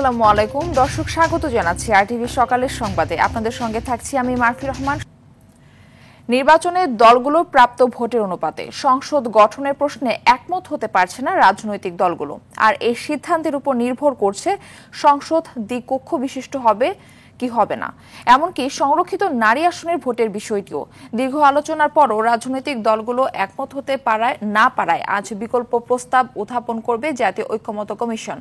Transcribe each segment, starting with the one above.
আসসালামু আলাইকুম দর্শক, স্বাগত জানাচ্ছি আরটিভি সকালের সংবাদে। আপনাদের সঙ্গে থাকছি আমি মারফি রহমান। নির্বাচনে দলগুলোর প্রাপ্ত ভোটের অনুপাতে সংসদ গঠনের প্রশ্নে একমত হতে পারছে না রাজনৈতিক দলগুলো, আর এই সিদ্ধান্তের উপর নির্ভর করছে সংসদ দ্বিকক্ষ বিশিষ্ট হবে কি হবে না, এমনকি সংরক্ষিত নারী আসনের ভোটের বিষয়টিও। দীর্ঘ আলোচনার পরও রাজনৈতিক দলগুলো একমত হতে না পারায় আজ বিকল্প প্রস্তাব উত্থাপন করবে জাতীয় ঐক্যমত্য কমিশন।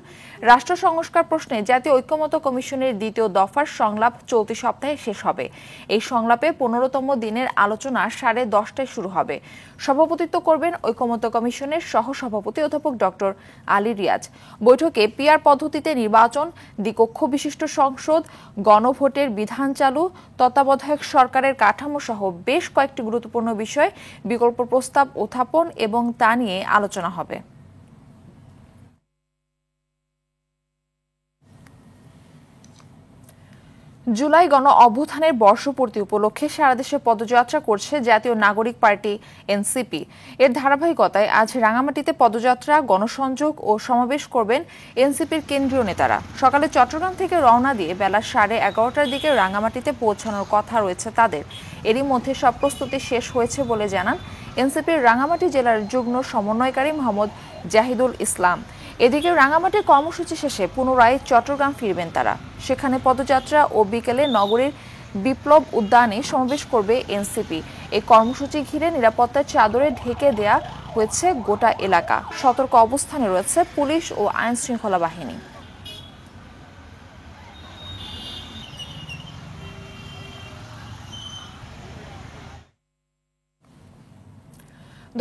রাষ্ট্র সংস্কার প্রশ্নে জাতীয় ঐক্যমত্য কমিশনের দ্বিতীয় দফার সংলাপ চলতি সপ্তাহে শেষ হবে। এই সংলাপে 15তম দিনের আলোচনা 10:30টায় শুরু হবে। সভাপতিত্ব করবেন ঐক্যমত্য কমিশনের সহসভাপতি অধ্যাপক ডক্টর আলী রিয়াজ। বৈঠকে পিআর পদ্ধতিতে নির্বাচন, দ্বিকক্ষ বিশিষ্ট সংসদ, গণভোটের বিধান চালু, তত্ত্বাবধায়ক সরকারের কাঠামো সহ বেশ কয়েকটি গুরুত্বপূর্ণ বিষয় বিকল্প প্রস্তাব উত্থাপন এবং তা নিয়ে আলোচনা হবে। জুলাই গণ অভ্যুত্থানের বর্ষপূর্তি উপলক্ষে সারা দেশে পদযাত্রা করছে জাতীয় নাগরিক পার্টি এনসিপি। এর ধারাবাহিকতায় আজ রাঙামাটিতে পদযাত্রা, গণসংযোগ ও সমাবেশ করবেন এনসিপির কেন্দ্রীয় নেতারা। সকালে চট্টগ্রাম থেকে রওনা দিয়ে বেলা 11:30টার দিকে রাঙামাটিতে পৌঁছানোর কথা রয়েছে তাদের। এরই মধ্যে সব প্রস্তুতি শেষ হয়েছে বলে জানান এনসিপির রাঙামাটি জেলার যুগ্ম সমন্বয়কারী মোহাম্মদ জাহিদুল ইসলাম। এদিকে রাঙামাটির কর্মসূচি শেষে পুনরায় চট্টগ্রাম ফিরবেন তারা। সেখানে পদযাত্রা ও বিকেলে নগরীর বিপ্লব উদ্যানে সমাবেশ করবে এনসিপি। এই কর্মসূচি ঘিরে নিরাপত্তার চাদরে ঢেকে দেয়া হয়েছে গোটা এলাকা। সতর্ক অবস্থানে রয়েছে পুলিশ ও আইন শৃঙ্খলা বাহিনী।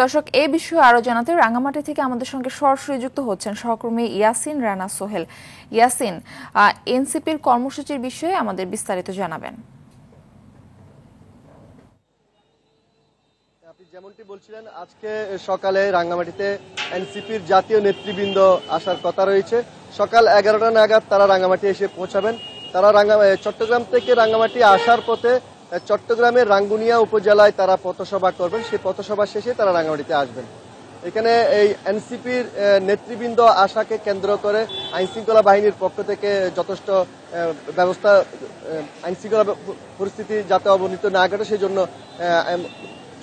দর্শক, এই বিষয়ে আরো জানাতে রাঙামাটি থেকে আমাদের সঙ্গে সরাসরি যুক্ত হচ্ছেন সহকর্মী ইয়াসিন রানা সোহেল। ইয়াসিন, এনসিপির কর্মসূচির বিষয়ে আমাদের বিস্তারিত জানাবেন। আপনি যেমনটি বলছিলেন, আজকে সকালে রাঙ্গামাটিতে এনসিপির জাতীয় নেতৃবৃন্দ আসার কথা রয়েছে। সকাল 11টা নাগাদ তারা রাঙ্গামাটি এসে পৌঁছাবেন। তারা চট্টগ্রাম থেকে রাঙ্গামাটি আসার পথে চট্টগ্রামের রাঙ্গুনিয়া উপজেলায় তারা পথসভা করবেন। সেই পথসভা শেষে তারা রাঙ্গামাটিতে আসবেন। এখানে এই এনসিপির নেতৃবৃন্দ আশাকে কেন্দ্র করে আইনশৃঙ্খলা বাহিনীর পক্ষ থেকে যথেষ্ট ব্যবস্থা, আইনশৃঙ্খলা পরিস্থিতি যাতে অবনতি না ঘটে সেই জন্য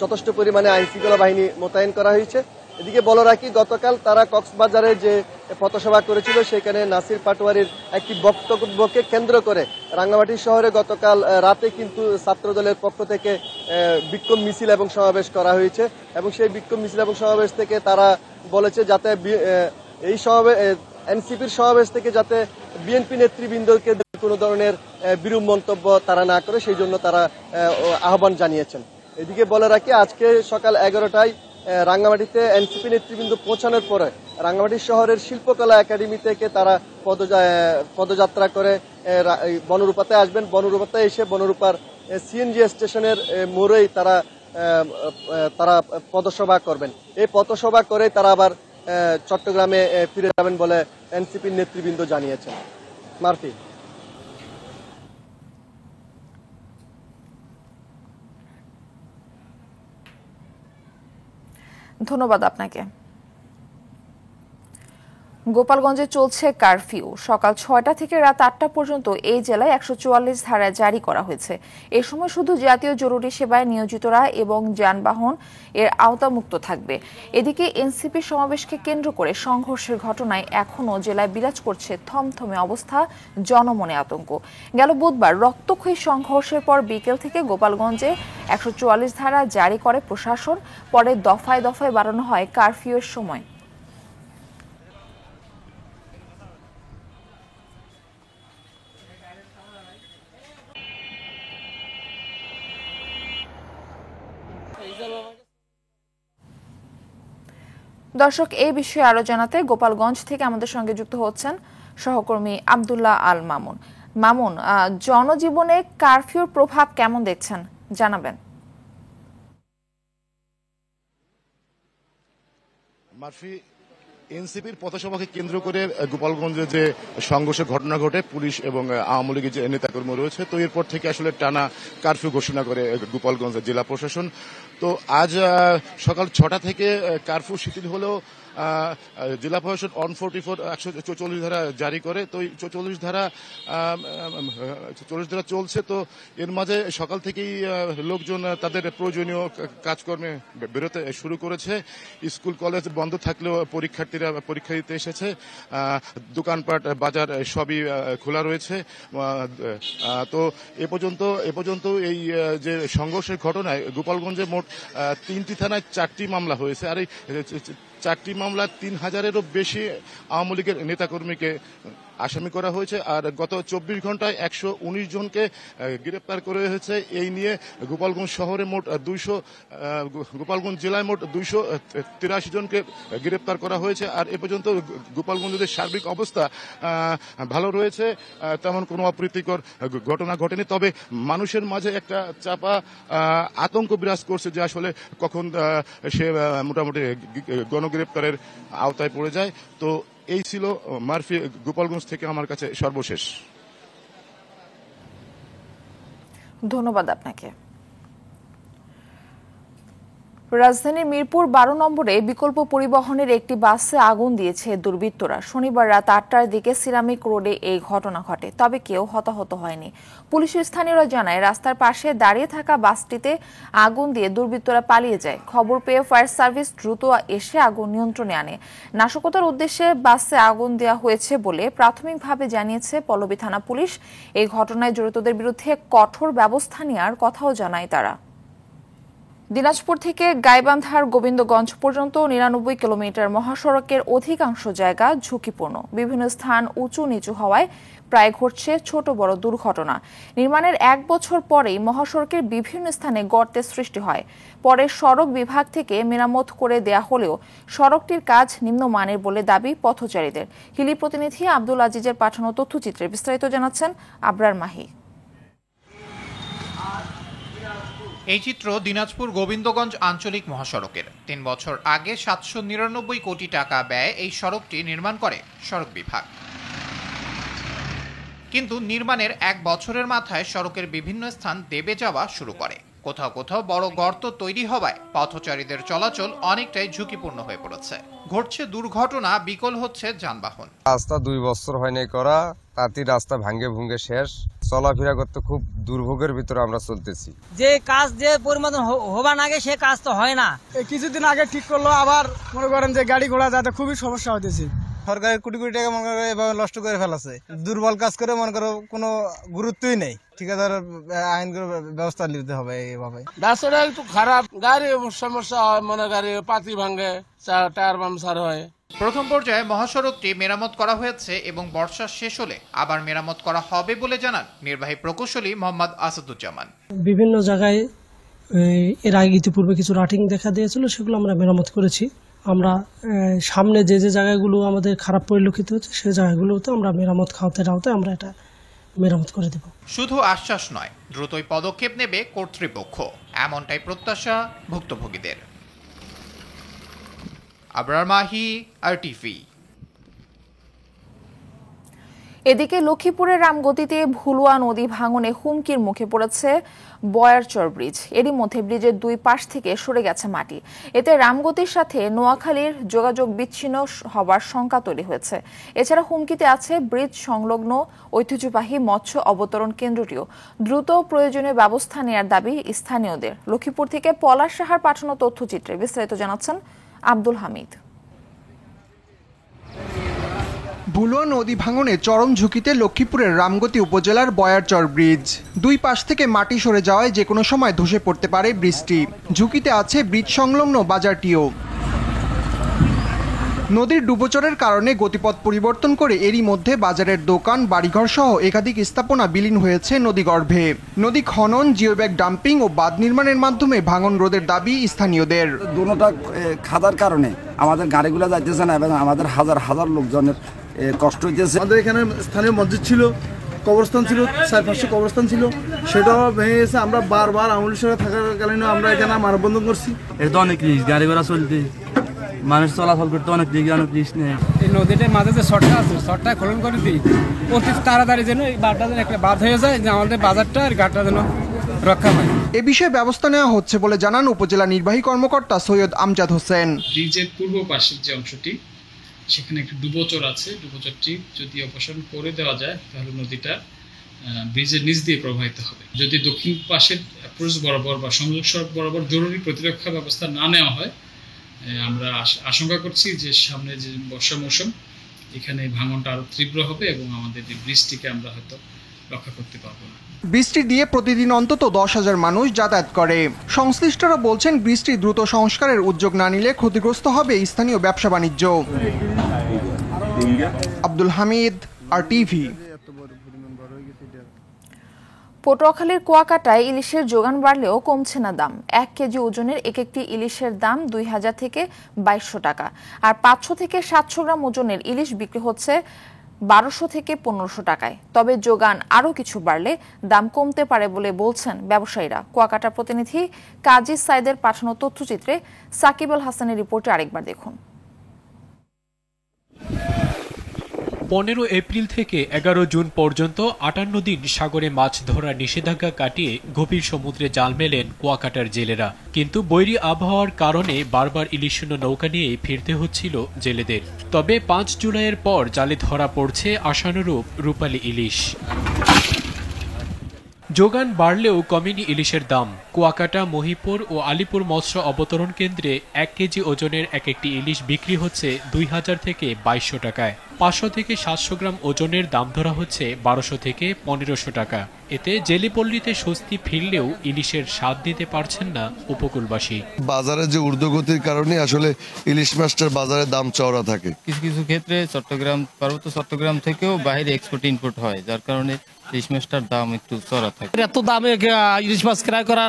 যথেষ্ট পরিমাণে আইনশৃঙ্খলা বাহিনী মোতায়েন করা হয়েছে। এদিকে বলে রাখি, গতকাল তারা কক্সবাজারে যে পথসভা করেছিল সেখানে নাসির পাটোয়ারির একটি বক্তব্যকে কেন্দ্র করে রাঙ্গামাটি শহরে গতকাল রাতে কিন্তু ছাত্রদলের পক্ষ থেকে বিক্ষোভ মিছিল এবং সমাবেশ করা হয়েছে। এবং সেই বিক্ষোভ মিছিল এবং সমাবেশ থেকে তারা বলেছে যাতে এই এনসিপির সমাবেশ থেকে যাতে বিএনপি নেতৃবৃন্দকে কোনো ধরনের বিরূপ মন্তব্য তারা না করে, সেই জন্য তারা আহ্বান জানিয়েছেন। এদিকে বলে রাখি, আজকে সকাল 11টায় রাঙ্গামাটিতে এনসিপি নেতৃবৃন্দ পৌঁছানোর পরে রাঙ্গামাটি শহরের শিল্পকলা একাডেমি থেকে তারা পদযাত্রা করে বনরূপাতে আসবেন। বনরূপাতে এসে বনরূপার সিএনজি স্টেশনের মোড়েই তারা পদসভা করবেন। এই পথসভা করে তারা আবার চট্টগ্রামে ফিরে যাবেন বলে এনসিপির নেতৃবৃন্দ জানিয়েছেন। মারফি। ধন্যবাদ আপনাকে। গোপালগঞ্জে চলছে কারফিউ। সকাল 6টা থেকে রাত 8টা পর্যন্ত এই জেলায় 144 ধারা জারি করা হয়েছে। এ সময় শুধু জাতীয় জরুরি সেবায় নিয়োজিতরা এবং যানবাহন এর আওতামুক্ত থাকবে। এদিকে এনসিপি সমাবেশকে কেন্দ্র করে সংঘর্ষের ঘটনায় এখনও জেলায় বিরাজ করছে থমথমে অবস্থা, জনমনে আতঙ্ক। গেল বুধবার রক্তক্ষয়ী সংঘর্ষের পর বিকেল থেকে গোপালগঞ্জে 144 ধারা জারি করে প্রশাসন। পরে দফায় দফায় বাড়ানো হয় কারফিউয়ের সময়। দর্শক, এই বিষয়ে আরো জানাতে গোপালগঞ্জ থেকে আমাদের সঙ্গে যুক্ত হচ্ছেন সহকর্মী আব্দুল্লাহ আল মামুন। মামুন, জনজীবনে কারফিউর প্রভাব কেমন দেখছেন জানাবেন। মারফি, এনসিপির পথসভাকে কেন্দ্র করে গোপালগঞ্জে যে সংঘর্ষের ঘটনা ঘটে, পুলিশ এবং আওয়ামী লীগের যে নেতাকর্মী রয়েছে, তো এরপর থেকে আসলে টানা কারফিউ ঘোষণা করে গোপালগঞ্জের জেলা প্রশাসন। তো আজ সকাল ৬টা থেকে কারফিউ শিথিল হলেও জেলা প্রশাসন 144 ধারা জারি করে। তো 44 ধারা চলছে। তো এর মাঝে সকাল থেকেই লোকজন তাদের প্রয়োজনীয় কাজকর্মে বেরোতে শুরু করেছে। স্কুল কলেজ বন্ধ থাকলেও পরীক্ষার্থীরা পরীক্ষা দিতে এসেছে। দোকানপাট বাজার সবই খোলা রয়েছে। তো এ পর্যন্ত এই যে সংঘর্ষের ঘটনায় গোপালগঞ্জে মোট 3টি থানায় 4টি মামলা হয়েছে। আর এই 4টি মামলা 3000-এরও বেশি আওয়ামী লীগের নেতাকর্মীকে আসামি করা হয়েছে। আর গত 24 ঘন্টায় 119 জনকে গ্রেপ্তার করা হয়েছে। এই নিয়ে গোপালগঞ্জ জেলায় মোট 283 জনকে গ্রেপ্তার করা হয়েছে। আর এ পর্যন্ত গোপালগঞ্জের সার্বিক অবস্থা ভালো রয়েছে, তেমন কোনো অপ্রীতিকর ঘটনা ঘটেনি। তবে মানুষের মাঝে একটা চাপা আতঙ্ক বিরাজ করছে যে আসলে কখন সে মোটামুটি গণগ্রেপ্তারের আওতায় পড়ে যায়। তো এই ছিল মারফি গোপালগঞ্জ থেকে আমার কাছে সর্বশেষ। ধন্যবাদ আপনাকে। রাজধানীর মিরপুর 12 নম্বরে বিকল্প পরিবহনের একটি বাসে আগুন দিয়েছে দুর্বৃত্তরা। শনিবার রাত 8টার দিকে সিরামিক রোডে এই ঘটনা ঘটে, তবে কেউ হতাহত হয়নি। পুলিশ স্থানীয়রা জানায় রাস্তার পাশে দাঁড়িয়ে থাকা বাসটিতে আগুন দিয়ে দুর্বৃত্তরা পালিয়ে যায়। খবর পেয়ে ফায়ার সার্ভিস দ্রুত এসে আগুন নিয়ন্ত্রণে আনে। নাশকতার উদ্দেশ্যে বাসে আগুন দেওয়া হয়েছে বলে প্রাথমিকভাবে জানিয়েছে পল্লবী থানা পুলিশ। এই ঘটনায় জড়িতদের বিরুদ্ধে কঠোর ব্যবস্থা নেওয়ার কথাও জানায় তারা। দিনাজপুর থেকে গাইবান্ধার গোবিন্দগঞ্জ পর্যন্ত 99 কিলোমিটার মহাসড়কের অধিকাংশ জায়গা ঝুঁকিপূর্ণ। বিভিন্ন স্থান উঁচু নিচু হওয়ায় প্রায় ঘটছে ছোট বড় দুর্ঘটনা। নির্মাণের 1 বছর পরেই মহাসড়কের বিভিন্ন স্থানে গর্তের সৃষ্টি হয়। পরে সড়ক বিভাগ থেকে মেরামত করে দেয়া হলেও সড়কটির কাজ নিম্নমানের বলে দাবি পথচারীদের। হিলি প্রতিনিধি আব্দুল আজিজের পাঠানো তথ্যচিত্রে বিস্তারিত জানাচ্ছেন আবরার মাহি। এই চিত্র দিনাজপুর গোবিন্দগঞ্জ আঞ্চলিক মহাসড়কের। 3 বছর আগে 799 কোটি টাকা ব্যয়ে এই সড়কটি নির্মাণ করে সড়ক বিভাগ। কিন্তু নির্মাণের 1 বছরের মাথায় সড়কের বিভিন্ন স্থান দেবে যাওয়া শুরু করে। কোথাও কোথাও বড় গর্ত তৈরি হওয়ায় পথচারীদের চলাচল অনেকটাই ঝুঁকিপূর্ণ হয়ে পড়েছে। ঘটছে দুর্ঘটনা, বিকল হচ্ছে যানবাহন। রাস্তা 2 বছর হয়নি করা, তাতে রাস্তা ভাঙ্গে ভুঙ্গে শেষ। চলাফেরা করতে খুব দুর্ভোগের ভিতরে আমরা চলতেছি। যে কাজ যে পরিমাণ হবার আগে সে কাজ তো হয় না। কিছুদিন আগে ঠিক করলো, আবার মনে করেন যে গাড়ি ঘোড়া যাতে খুবই সমস্যা হতেছে। সরকারের কোটি কোটি টাকা মনে করো এভাবে নষ্ট করে ফেলাছে। দুর্বল কাজ করে মনে করো কোনো গুরুত্বই নেই। ঠিকাদার আইন ব্যবস্থা নিতে হবে। এইভাবে রাস্তাটা একটু খারাপ, গাড়ি সমস্যা হয়, মনে গাড়ি পাতি ভাঙে, টায়ার পাংচার হয়। প্রথম পর্যায়ে মহাসড়কটি মেরামত করা হয়েছে এবং বর্ষা শেষ হলে আবার মেরামত করা হবে বলে জানান নির্বাহী প্রকৌশলী মোহাম্মদ আসাদুজ্জামান। বিভিন্ন জায়গায় এর আগে ইতিপূর্বে কিছু রাটিং দেখা দিয়েছিল, সেগুলো আমরা মেরামত করেছি। আমরা সামনে যে যে জায়গাগুলো আমাদের খারাপ পরিলক্ষিত হচ্ছে সেই জায়গাগুলোতে আমরা মেরামত খাওয়াতে আমরা এটা মেরামত করে দেব। শুধু আশ্বাস নয়, দ্রুতই পদক্ষেপ নেবে কর্তৃপক্ষ, এমনটাই প্রত্যাশা ভুক্তভোগীদের। আবরার মাহি, আরটিভি। এদিকে লক্ষ্মীপুরের রামগতিতে ভুলুয়া নদী ভাঙনে হুমকির মুখে পড়েছে বয়ারচর ব্রিজ। এরই মধ্যে ব্রিজের 2 পাশ থেকে সরে গেছে মাটি। এতে রামগতির সাথে নোয়াখালীর যোগাযোগ বিচ্ছিন্ন হবার শঙ্কা তৈরি হয়েছে। এছাড়া হুমকিতে আছে ব্রিজ সংলগ্ন ঐতিহ্যবাহী মৎস্য অবতরণ কেন্দ্রটিও। দ্রুত প্রয়োজনীয় ব্যবস্থা নেওয়ার দাবি স্থানীয়দের। লক্ষ্মীপুর থেকে পলাশ সাহার পাঠানো তথ্যচিত্রে বিস্তারিত জানাচ্ছেন আব্দুল হামিদ। ভুলুয়া নদী ভাঙনে চরম ঝুঁকিতে লক্ষ্মীপুরের রামগতি উপজেলার বয়ারচর ব্রিজ। 2 পাশ থেকে মাটি সরে যাওয়ায় যে কোনো সময় ধসে পড়তে পারে ব্রিজটি। ঝুঁকিতে আছে ব্রিজ সংলগ্ন বাজারটিও। নদীর ডুবোচরের কারণে গতিপথ পরিবর্তন করে এরই মধ্যে বাজারের দোকান, বাড়িঘর সহ একাধিক স্থাপনা বিলীন হয়েছে নদীগর্ভে। নদী খনন, জিওব্যাগ ডাম্পিং ও বাঁধ নির্মাণের মাধ্যমে ভাঙন রোধের দাবি স্থানীয়দের। দুটোটা খাদার কারণে আমাদের গাড়িগুলো যাইতেছে না এবং আমাদের হাজার হাজার লোকজনের কষ্ট হইতেছে। আমাদের এখানে স্থানীয় মসজিদ ছিল, কবরস্থান ছিল, 4-500 কবরস্থান ছিল, সেটাও ভেঙে গেছে। আমরা বারবার আমলের সাথে থাকাকালীন আমরা এখানে মানববন্ধন করছি। এটা অনেক রিস্ক, গাড়ি ঘোড়া চলতে, মানুষ চলাচল করতে অনেক রিস্ক নেই। এই নদীটার মাঝে যে শর্টটা আছে, শর্টটা খনন করে দিই অতি তাড়াতাড়ি যেন এই বাঁধটা যেন একটা বাঁধ হয়ে যায়, যে আমাদের বাজারটা আর ঘাটটা যেন রক্ষা পায়। এ বিষয়ে ব্যবস্থা নেওয়া হচ্ছে বলে জানান উপজেলা নির্বাহী কর্মকর্তা সৈয়দ আমজাদ হোসেন। ব্রিজের পূর্ব পাশের যে অংশটি সেখানে একটি ডুবোচর আছে, ডুবোচরটি যদি অপসারণ করে দেওয়া যায় তাহলে নদীটা ব্রিজের নিচ দিয়ে প্রবাহিত হবে। যদি দক্ষিণ পাশের অ্যাপ্রোচ বরাবর বা সংযোগ সড়ক বরাবর জরুরি প্রতিরক্ষা ব্যবস্থা না নেওয়া হয়, আমরা আশঙ্কা করছি যে সামনে যে বর্ষা মৌসুম এখানে ভাঙনটা আরো তীব্র হবে এবং আমাদের এই ব্রিজটিকে আমরা হয়তো রক্ষা করতে পারবো না। বৃষ্টি দিয়ে প্রতিদিন অন্তত 10,000 মানুষ যাতায়াত করে। সংশ্লিষ্টরা বলছেন বৃষ্টি দ্রুত সংস্কারের উদ্যোগ না নিলে ক্ষতিগ্রস্ত হবে স্থানীয় ব্যবসা বাণিজ্য। আব্দুল হামিদ, RTV। পটুয়াখালীর কুয়াকাটায় ইলিশের যোগান বাড়লেও কমছে না দাম। 1 কেজি ওজনের একটি ইলিশের দাম 2,000 থেকে 2,200 টাকা, আর 500 থেকে 700 গ্রাম ওজনের ইলিশ বিক্রি হচ্ছে 1,200 থেকে 1,500 টাকায়। তবে যোগান আরও কিছু বাড়লে দাম কমতে পারে বলে বলছেন ব্যবসায়ীরা। কুয়াকাটা প্রতিনিধি কাজী সাইদের পাঠানো তথ্যচিত্রে সাকিব আল হাসানের রিপোর্টে আরেকবার দেখুন। 15 এপ্রিল থেকে 11 জুন পর্যন্ত 58 দিন সাগরে মাছ ধরার নিষেধাজ্ঞা কাটিয়ে গভীর সমুদ্রে জাল মেলেন কুয়াকাটার জেলেরা। কিন্তু বৈরী আবহাওয়ার কারণে বারবার ইলিশশূন্য নৌকা নিয়ে ফিরতে হচ্ছিল জেলেদের। তবে 5 জুলাইয়ের পর জালে ধরা পড়ছে আশানুরূপ রূপালী ইলিশ। যোগান বাড়লেও কমেনি ইলিশের দাম। কুয়াকাটা, মহিপুর ও আলিপুর মৎস্য অবতরণ কেন্দ্রে 1 কেজি ওজনের একটি ইলিশ বিক্রি হচ্ছে 2,000 থেকে 2,200 টাকায়। 500 থেকে 700 গ্রাম ওজনের দাম ধরা হচ্ছে 1,200 থেকে 1,500 টাকা। এতে জেলেপল্লীতে স্বস্তি ফিরলেও ইলিশের স্বাদ দিতে পারছেন না উপকূলবাসী। বাজারে যে ঊর্ধ্বগতির কারণে আসলে ইলিশ মাছটার বাজারে দাম চওড়া থাকে। কিছু কিছু ক্ষেত্রে চট্টগ্রাম, পার্বত্য চট্টগ্রাম থেকেও বাইরে এক্সপোর্ট ইম্পোর্ট হয়, যার কারণে ইলিশ মাছটার দাম একটু চড়া থাকে। এত দামে ইলিশ মাছ ক্রয় করা,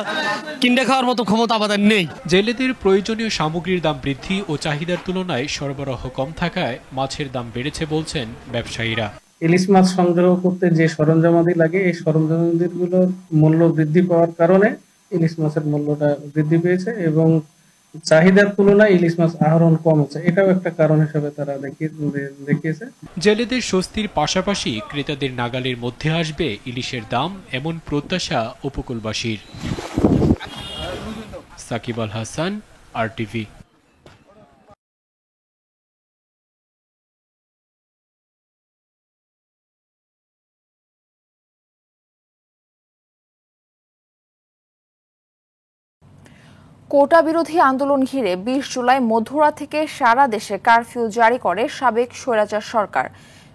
কিনে খাওয়ার মতো ক্ষমতা আমাদের নেই। জেলেদের প্রয়োজনীয় সামগ্রীর দাম বৃদ্ধি ও চাহিদার তুলনায় সরবরাহ কম থাকায় মাছের দাম বেড়েছে বলছেন ব্যবসায়ীরা। ইলিশ মাছ সংগ্রহ করতে যে সরঞ্জামাদি লাগে, এই সরঞ্জামাদিগুলোর মূল্য বৃদ্ধি পাওয়ার কারণে ইলিশ মাছের মূল্যটা বৃদ্ধি পেয়েছে এবং চাহিদার তুলনায় ইলিশ মাছ আহরণ কম হচ্ছে, এটাও একটা কারণ হিসেবে তারা দেখিয়েছে। জেলেদের স্বস্তির পাশাপাশি ক্রেতাদের নাগালের মধ্যে আসবে ইলিশের দাম, এমন প্রত্যাশা উপকূলবাসীর। সাকিব আল হাসান, RTV। কোটা বিরোধী আন্দোলন ঘিরে 20 জুলাই মধ্যরাত থেকে সারা দেশে কারফিউ জারি করে সাবেক স্বৈরাচার সরকার।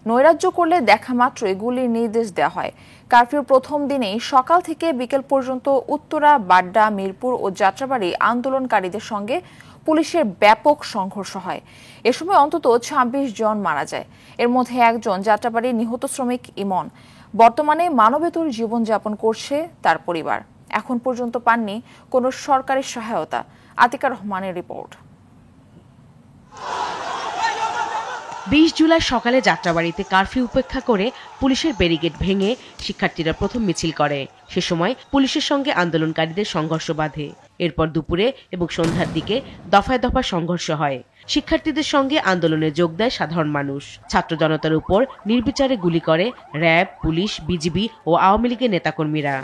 নৈরাজ্য করলে দেখা মাত্রই গুলির নির্দেশ দেওয়া হয়। কারফিউর প্রথম দিনেই সকাল থেকে বিকেল পর্যন্ত উত্তরা, বাড্ডা, মিরপুর ও যাত্রাবাড়ি আন্দোলনকারীদের সঙ্গে পুলিশের ব্যাপক সংঘর্ষ হয়। এ সময় অন্তত 26 জন মারা যায়। এর মধ্যে একজন যাত্রাবাড়ির নিহত শ্রমিক ইমন। বর্তমানে মানবেতর জীবনযাপন করছে তার পরিবার। এখন পর্যন্ত পাননি কোনো সরকারি সহায়তা। আতিকা রহমানের রিপোর্ট। 20 জুলাই সকালে যাত্রাবাড়িতে কারফিউ উপেক্ষা করে পুলিশের ব্যারিকেড ভেঙে শিক্ষার্থীরা প্রথম মিছিল করে। সে সময় পুলিশের সঙ্গে আন্দোলনকারীদের সংঘর্ষ বাধে। এরপর দুপুরে এবং সন্ধ্যার দিকে দফায় দফায় সংঘর্ষ হয়। শিক্ষার্থীদের সঙ্গে আন্দোলনে যোগ দেয় সাধারণ মানুষ। ছাত্র জনতার উপর নির্বিচারে গুলি করে র্যাব, পুলিশ, বিজিবি ও আওয়ামী লীগের নেতাকর্মীরা।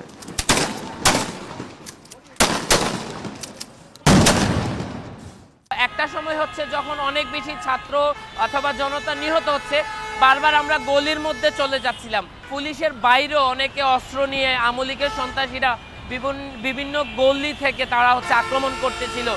একটা সময় হচ্ছে যখন অনেক বেশি ছাত্র অথবা জনতা নিহত হচ্ছে, বারবার আমরা গলির মধ্যে চলে যাচ্ছিলাম। পুলিশের বাইরেও অনেকে অস্ত্র নিয়ে আওয়ামী লীগের সন্ত্রাসীরা বিভিন্ন গলি থেকে তারা আক্রমণ করতেছিল।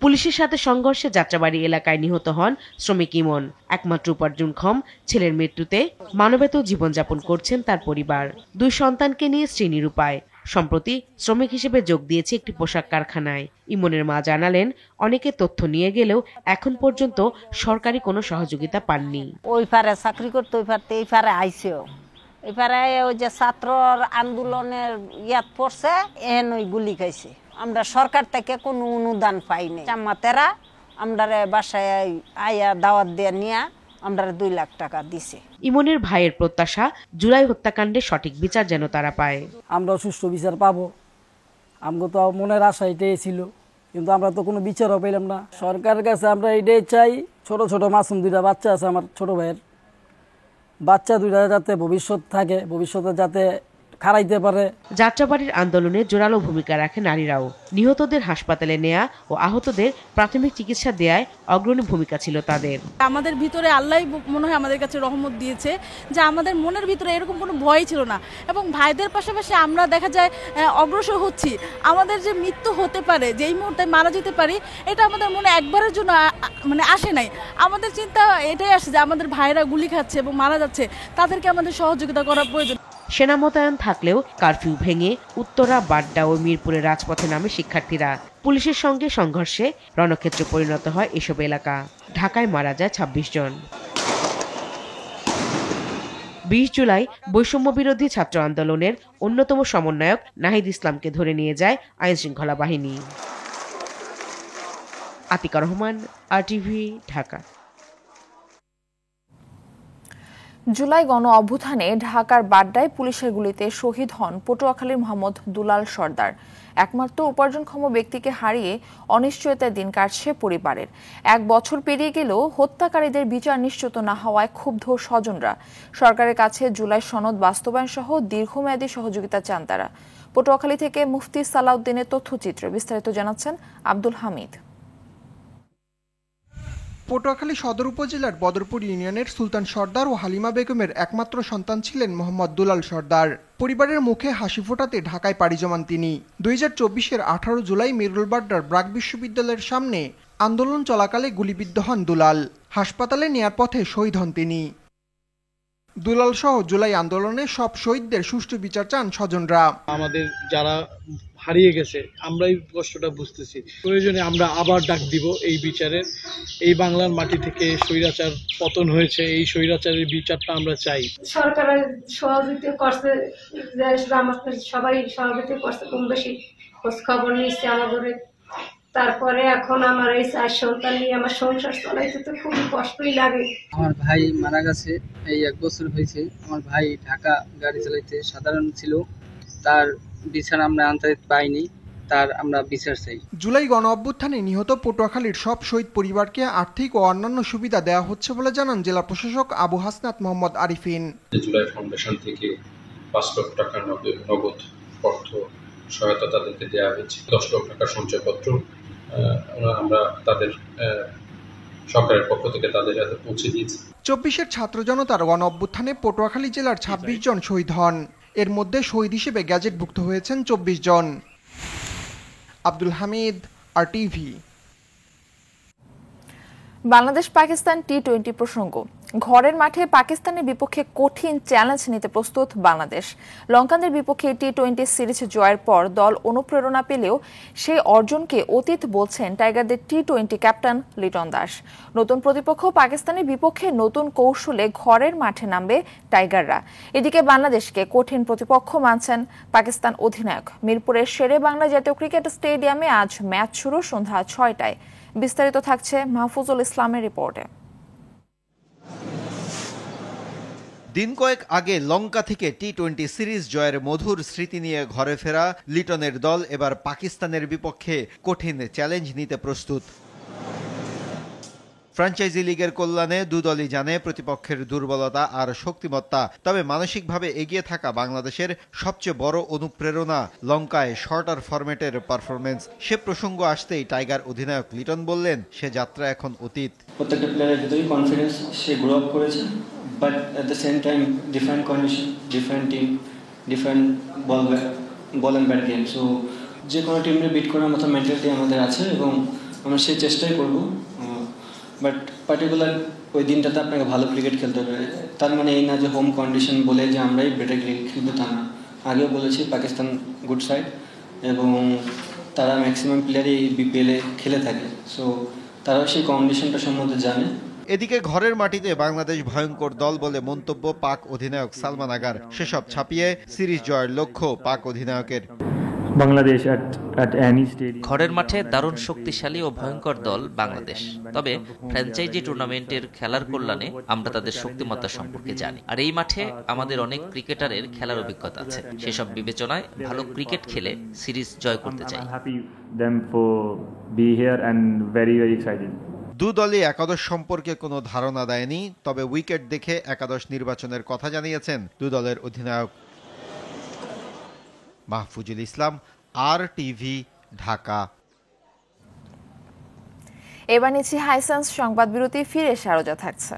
পুলিশের সাথে সংঘর্ষে যাত্রাবাড়ি এলাকায় নিহত হন শ্রমিক ইমন। একমাত্র উপার্জনক্ষম ছেলের মৃত্যুতে মানবেতর জীবনযাপন করছেন তার পরিবার। 2 সন্তানকে নিয়ে শ্রীনিরূপায় সম্প্রতি শ্রমিক হিসেবে যোগ দিয়েছে একটি পোশাক কারখানায়। ইমনের মা জানালেন, অনেকে তথ্য নিয়ে গেলেও এখন পর্যন্ত সরকারি কোনো সহযোগিতা পাননি। ওই পারে চাকরি করতে, ওই পারে এই পারে আইসেও, এই পারে ওই যে ছাত্রর আন্দোলনের ইয়াত পড়ছে, এন ওই গুলি খাইছে। আমরা সরকার থেকে কোনো অনুদান পাইনি। জামাতেরা আমরা বাসায় আয়া দাওয়াত দিয়ে নিয়ে আমরা 2 লাখ টাকা দিছে। ইমনের ভাইয়ের প্রত্যাশা, জুলাই হত্যাকাণ্ডের সঠিক বিচার যেন তারা পায়। আমরা সুষ্ঠু বিচার পাবো, আমগো তো মনের আশা এটাই ছিল, কিন্তু আমরা তো কোনো বিচারও পেলাম না। সরকারের কাছে আমরা এটাই চাই, ছোট ছোট মাসুম 2টা বাচ্চা আছে আমার ছোট ভাইয়ের, বাচ্চা 2টা যাতে ভবিষ্যৎ থাকে, ভবিষ্যতে যাতে খারাইতে পারে। যাত্রাবাড়ির আন্দোলনে জোরালো ভূমিকা রাখে নারীরাও। নিহতদের হাসপাতালে নেয়া ও আহতদের প্রাথমিক চিকিৎসা দেয়ায় অগ্রণী ভূমিকা ছিল তাদের। আমাদের ভিতরে আল্লাহ মনে হয় আমাদের কাছে রহমত দিয়েছে যে আমাদের মনের ভিতরে এরকম কোনো ভয় ছিল না, এবং ভাইদের পাশাপাশি আমরা দেখা যায় অগ্রসর হচ্ছি। আমাদের যে মৃত্যু হতে পারে, যেই মুহূর্তে মারা যেতে পারি, এটা আমাদের মনে একবারের জন্য মানে আসে নাই। আমাদের চিন্তা এটাই আসে যে আমাদের ভাইরা গুলি খাচ্ছে এবং মারা যাচ্ছে, তাদেরকে আমাদের সহযোগিতা করা প্রয়োজন। সেনা মোতায়েন থাকলেও কারফিউ ভেঙে উত্তরা, বাড্ডা ও মিরপুরের রাজপথে নামে শিক্ষার্থীরা। পুলিশের সঙ্গে সংঘর্ষে রণক্ষেত্রে পরিণত হয় এসব এলাকা। ঢাকায় মারা যায় ২৬ জন। ২০ জুলাই বৈষম্য বিরোধী ছাত্র আন্দোলনের অন্যতম সমন্বয়ক নাহিদ ইসলামকে ধরে নিয়ে যায় আইনশৃঙ্খলা বাহিনী। আতিকা রহমান, RTV, ঢাকা। জুলাই গণ অভ্যুত্থানে ঢাকার বাড্ডায় পুলিশের গুলিতে শহীদ হন পটুয়াখালীর মোহাম্মদ দুলাল সর্দার। একমাত্র উপার্জনক্ষম ব্যক্তিকে হারিয়ে অনিশ্চয়তার দিন কাটছে পরিবারের। ১ বছর পেরিয়ে গেলেও হত্যাকারীদের বিচার নিশ্চিত না হওয়ায় ক্ষুব্ধ স্বজনরা। সরকারের কাছে জুলাই সনদ বাস্তবায়ন সহ দীর্ঘমেয়াদী সহযোগিতা চান তারা। পটুয়াখালী থেকে মুফতি সালাউদ্দিনের তথ্যচিত্র, বিস্তারিত জানাচ্ছেন আব্দুল হামিদ। পটুয়াখালী সদর উপজেলার বদরপুর ইউনিয়নের সুলতান সর্দার ও হালিমা বেগমের একমাত্র সন্তান ছিলেন মোহাম্মদ দুলাল সর্দার। পরিবারের মুখে হাসি ফোটাতে ঢাকায় পাড়ি জমান তিনি। ২০২৪-এর 18 জুলাই মিরুল বাড্ডার ব্রাক বিশ্ববিদ্যালয়ের সামনে আন্দোলন চলাকালে গুলিবিদ্ধ হন দুলাল। হাসপাতালে নেয়ার পথে শহীদ হন তিনি। দুলাল সহ জুলাই আন্দোলনে সব শহীদদের সুষ্ঠু বিচার চান স্বজনরা। আমাদের যারা হারিয়ে গেছে আমরাই কষ্টটা বুঝতেছি, প্রয়োজনে আমরা আবার ডাক দিব এই বিচারের। এই বাংলার মাটি থেকে স্বৈরাচার পতন হয়েছে, এই স্বৈরাচারের বিচারটা আমরা চাই। সরকারের সহযোগিতা করছে, সবাই সহযোগিতা করছে, কম বেশি খোঁজ খবর নিচ্ছে আমাদের। তারপরে এখন আমার এই 4 সন্তান নিয়ে আমার সংসার চালাইতে তো খুবই কষ্টই লাগে। আমার ভাই মারা গেছে, এই 1 বছর হয়েছে। আমার ভাই ঢাকা গাড়ি চালাইতে সাধারণ ছিল, তার বিচার আমরা আনতে পাইনি, তার আমরা বিচার চাই। জুলাই গণ অভ্যুত্থানে নিহত পটুয়াখালীর সব শহীদ পরিবারকে আর্থিক ও অন্যান্য সুবিধা দেওয়া হচ্ছে বলে জানান জেলা প্রশাসক আবু হাসনাত মোহাম্মদ আরিফিন। জুলাই ফাউন্ডেশন থেকে 5 লক্ষ টাকার নগদ অর্থ সহায়তা তাদেরকে দেওয়া হয়েছে। 10 লক্ষ টাকার সঞ্চয়পত্র আমরা তাদের সরকারের পক্ষ থেকে তাদের হাতে পৌঁছে দিয়েছি। 24-এর ছাত্র জনতার গণ অভ্যুত্থানে পটুয়াখালী জেলার 26 জন শহীদ হন। এর মধ্যে শহীদ হিসেবে গ্যাজেটভুক্ত হয়েছেন 24 জন। আব্দুল হামিদ, RTV। বাংলাদেশ পাকিস্তান টি-20 প্রসঙ্গ। ঘরের মাঠে পাকিস্তানের বিপক্ষে কঠিন চ্যালেঞ্জ নিতে প্রস্তুত বাংলাদেশ। লঙ্কানদের বিপক্ষে টি-20 সিরিজ জয়ের পর দল অনুপ্রেরণা পেলেও সেই অর্জনকে অতীত বলছেন টাইগারদের টি-20 ক্যাপ্টেন লিটন দাস। নতুন প্রতিপক্ষ পাকিস্তানের বিপক্ষে নতুন কৌশলে ঘরের মাঠে নামবে টাইগাররা। এদিকে বাংলাদেশকে কঠিন প্রতিপক্ষ মানছেন পাকিস্তান অধিনায়ক। মিরপুরের শেরে বাংলা জাতীয় ক্রিকেট স্টেডিয়ামে আজ ম্যাচ শুরু সন্ধ্যা 6টায়। বিস্তারিত থাকছে মাহফুজুল ইসলামের রিপোর্টে। দিন কয়েক আগে লঙ্কা থেকে টি-20 সিরিজ জয়ের মধুর স্মৃতি নিয়ে ঘরে ফেরা লিটনের দল এবার পাকিস্তানের বিপক্ষে কঠিন চ্যালেঞ্জ নিতে প্রস্তুত। ফ্র্যাঞ্চাইজি লিগের কল্যাণে দুদলই জানে প্রতিপক্ষের দুর্বলতা আর শক্তিমত্তা। তবে মানসিকভাবে এগিয়ে থাকা বাংলাদেশের সবচেয়ে বড় অনুপ্রেরণা লঙ্কায় শর্টার ফরম্যাটের পারফরমেন্স। সে প্রসঙ্গ আসতেই টাইগার অধিনায়ক লিটন বললেন, সে যাত্রা এখন অতীত। প্রত্যেকটা প্লেয়ারের ভিতরেই কনফিডেন্স, সে গ্রো আপ করেছে, but at the same time different condition, different team, different ball and bat game. So যে কোনো টিমকে বিট করার মতো মেন্টালিটি আমাদের আছে এবং আমরা সেই চেষ্টাই করব। বাট পার্টিকুলার ওই দিনটাতে আপনাকে ভালো ক্রিকেট খেলতে হবে, তার মানে এই না যে হোম কন্ডিশন বলে যে আমরাই বেটার ক্রিকেট খেলবো, তা না। আগেও বলেছি পাকিস্তান গুড সাইড এবং তারা ম্যাক্সিমাম প্লেয়ারই BPL-এ খেলে থাকে, সো তারাও সেই কন্ডিশনটা সম্বন্ধে জানে। এদিকে ঘরের মাটিতে বাংলাদেশ ভয়ঙ্কর দল বলে মন্তব্য পাক অধিনায়ক সালমান আগার। সেসব ছাপিয়ে সিরিজ জয়ের লক্ষ্য পাক অধিনায়কের। বাংলাদেশ ঘরের মাঠে দারুণ শক্তিশালী ও ভয়ঙ্কর দল বাংলাদেশ। তবে ফ্র্যাঞ্চাইজি টুর্নামেন্টের খেলার কল্যাণে আমরা তাদের শক্তিমত্তা সম্পর্কে জানি, আর এই মাঠে আমাদের অনেক ক্রিকেটারের খেলার অভিজ্ঞতা আছে। সেসব বিবেচনায় ভালো ক্রিকেট খেলে সিরিজ জয় করতে চাই। দু দলই একাদশ সম্পর্কে কোনো ধারণা দেয়নি, তবে উইকেট দেখে একাদশ নির্বাচনের কথা জানিয়েছেন দু দলের অধিনায়ক। মাহফুজুল ইসলাম, RTV, ঢাকা। এবার নিচ্ছি হাইসেন্স সংবাদ বিরতি, ফিরে এসে আরো যা থাকছে।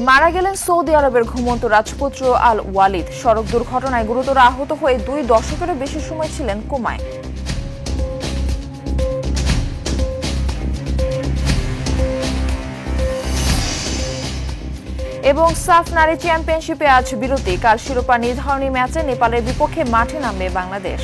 মারা গেলেন সৌদি আরবের ঘুমন্ত রাজপুত্র আল ওয়ালিদ। সড়ক দুর্ঘটনায় গুরুতর আহত হয়ে 2 দশকেরও বেশি সময় ছিলেন কোমায়। এবং সাফ নারী চ্যাম্পিয়নশিপে আজ বিরতি। কাল শিরোপা নির্ধারণী ম্যাচে নেপালের বিপক্ষে মাঠে নামবে বাংলাদেশ।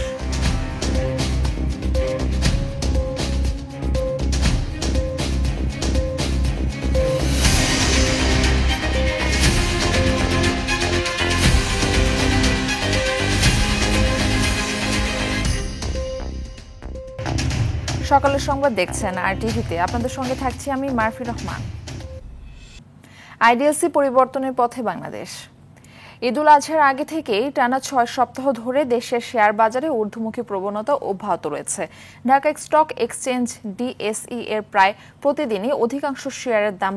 সকালের সংবাদ দেখছেন RTVতে। আপনাদের সঙ্গে থাকছি আমি মারফি রহমান। আইডিএলসি পরিবর্তনের পথে বাংলাদেশ। ঈদুল আজহার আগে থেকেই টানা 6 সপ্তাহ ধরে দেশের শেয়ার বাজারে ঊর্ধ্বমুখী প্রবণতা অব্যাহত রয়েছে। ঢাকা স্টক এক্সচেঞ্জ DSE এর প্রায় প্রতিদিনই অধিকাংশ শেয়ারের দাম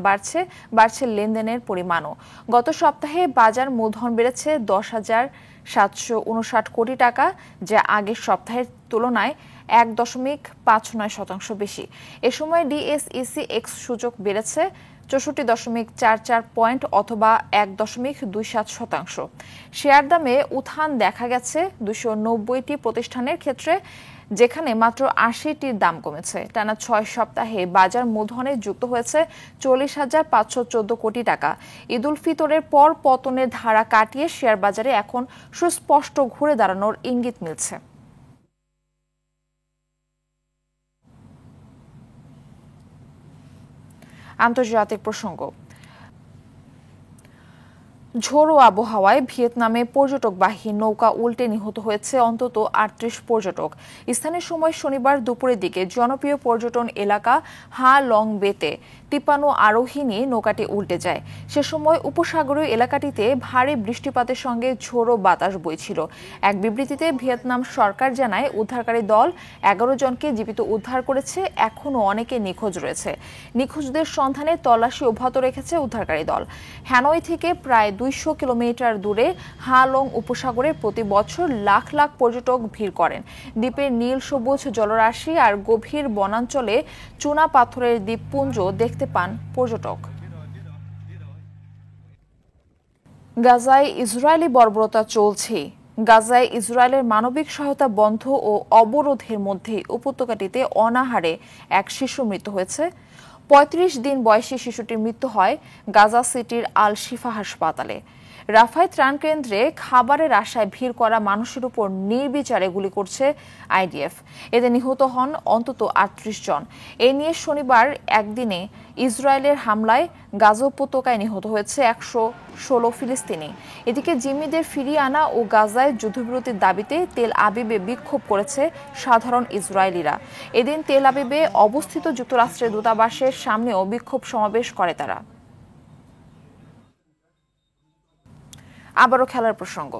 বাড়ছে লেনদেনের পরিমাণও। গত সপ্তাহে বাজার মূলধন বেড়েছে 10,759 কোটি টাকা, যা আগের সপ্তাহের তুলনায় 1.59% বেশি। এ সময় DSECX সূচক বেড়েছে 64.44 পয়েন্ট অথবা 1.27%। শেয়ার দামে উত্থান দেখা গেছে 290টি প্রতিষ্ঠানের ক্ষেত্রে, যেখানে মাত্র 80টির দাম কমেছে। টানা 6 সপ্তাহে বাজার মূলধনে যুক্ত হয়েছে 40,514 কোটি টাকা। ঈদুল ফিতরের পর পতনের ধারা কাটিয়ে শেয়ার বাজারে এখন সুস্পষ্ট ঘুরে দাঁড়ানোর ইঙ্গিত মিলছে। আন্তর্জাতিক প্রসঙ্গ। ঝোড়ো আবহাওয়ায় ভিয়েতনামে পর্যটকবাহী নৌকা উল্টে নিহত হয়েছে অন্তত 38 পর্যটক। স্থানীয় সময় শনিবার দুপুরের দিকে জনপ্রিয় পর্যটন এলাকা হা লং বেতে 53 আরোহী নিয়ে নৌকাটি উল্টে যায়। সে সময় উপসাগরীয় এলাকাটিতে ভারী বৃষ্টিপাতের সঙ্গে ঝোড়ো বাতাস বইছিল। এক বিবৃতিতে ভিয়েতনাম সরকার জানায়, উদ্ধারকারী দল 11 জনকে জীবিত উদ্ধার করেছে। এখনও অনেকে নিখোঁজ রয়েছে। নিখোঁজদের সন্ধানে তল্লাশি অব্যাহত রেখেছে উদ্ধারকারী দল। হ্যানয় থেকে প্রায় 200 কিলোমিটার দূরে হা লং উপসাগরে প্রতি বছর লাখ লাখ পর্যটক ভিড় করেন। দ্বীপের নীল সবুজ জলরাশি আর গভীর বনাঞ্চলে চুনা পাথরের দ্বীপপুঞ্জ দেখতে পান পর্যটক। গাজায় ইসরায়েলি বর্বরতা চলছে। গাজায় ইসরায়েলের মানবিক সহায়তা বন্ধ ও অবরোধের মধ্যে উপত্যকাটিতে অনাহারে এক শিশু মৃত্যু হয়েছে। 35 দিন বয়সী শিশুটির মৃত্যু হয় গাজা সিটির আল শিফা হাসপাতালে। রাফায় ত্রাণ কেন্দ্রে খাবারের আশায় ভিড় করা মানুষের উপর নির্বিচারে গুলি করছে IDF। এতে নিহত হন অন্তত 38 জন। এ নিয়ে শনিবার একদিনে ইসরায়েলের হামলায় গাজা উপত্যকায় নিহত হয়েছে 116 ফিলিস্তিনি। এদিকে জিম্মিদের ফিরিয়ে আনা ও গাজায় যুদ্ধবিরতির দাবিতে তেল আবিবে বিক্ষোভ করেছে সাধারণ ইসরায়েলিরা। এদিন তেল আবিবে অবস্থিত যুক্তরাষ্ট্রের দূতাবাসের সামনেও বিক্ষোভ সমাবেশ করে তারা। আবারও খেলার প্রসঙ্গ।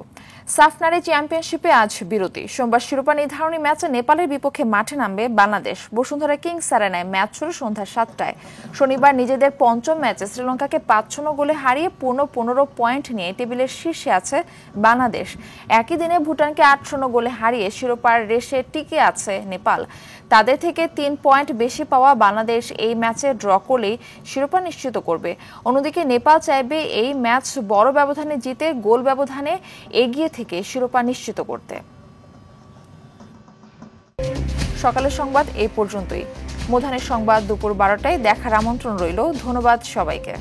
সাফ নারী চ্যাম্পিয়নশিপে আজ বিরতি। সোমবার শিরোপা নির্ধারণী ম্যাচে নেপালের বিপক্ষে মাঠে নামবে বাংলাদেশ। বসুন্ধরা কিংস অ্যারেনায় ম্যাচ শুরু সন্ধ্যা 7টায়। শনিবার নিজেদের পঞ্চম ম্যাচে শ্রীলঙ্কাকে 5-0 গোলে হারিয়ে পূর্ণ 15 পয়েন্ট নিয়ে টেবিলের শীর্ষে আছে বাংলাদেশ। একই দিনে ভুটানকে 8-0 গোলে হারিয়ে শিরোপার রেসে টিকে আছে নেপাল। তাদের থেকে 3 পয়েন্ট বেশি পাওয়া বাংলাদেশ এই ম্যাচে ড্র করলেই শিরোপা নিশ্চিত করবে। অন্যদিকে নেপাল চাইবে এই ম্যাচ বড় ব্যবধানে জিতে গোল ব্যবধানে এগিয়ে থেকে শিরোপা নিশ্চিত করতে। সকালের সংবাদ এই পর্যন্তই। মধ্যাহ্নের সংবাদ দুপুর 12টায় দেখার আমন্ত্রণ রইল। ধন্যবাদ সবাইকে।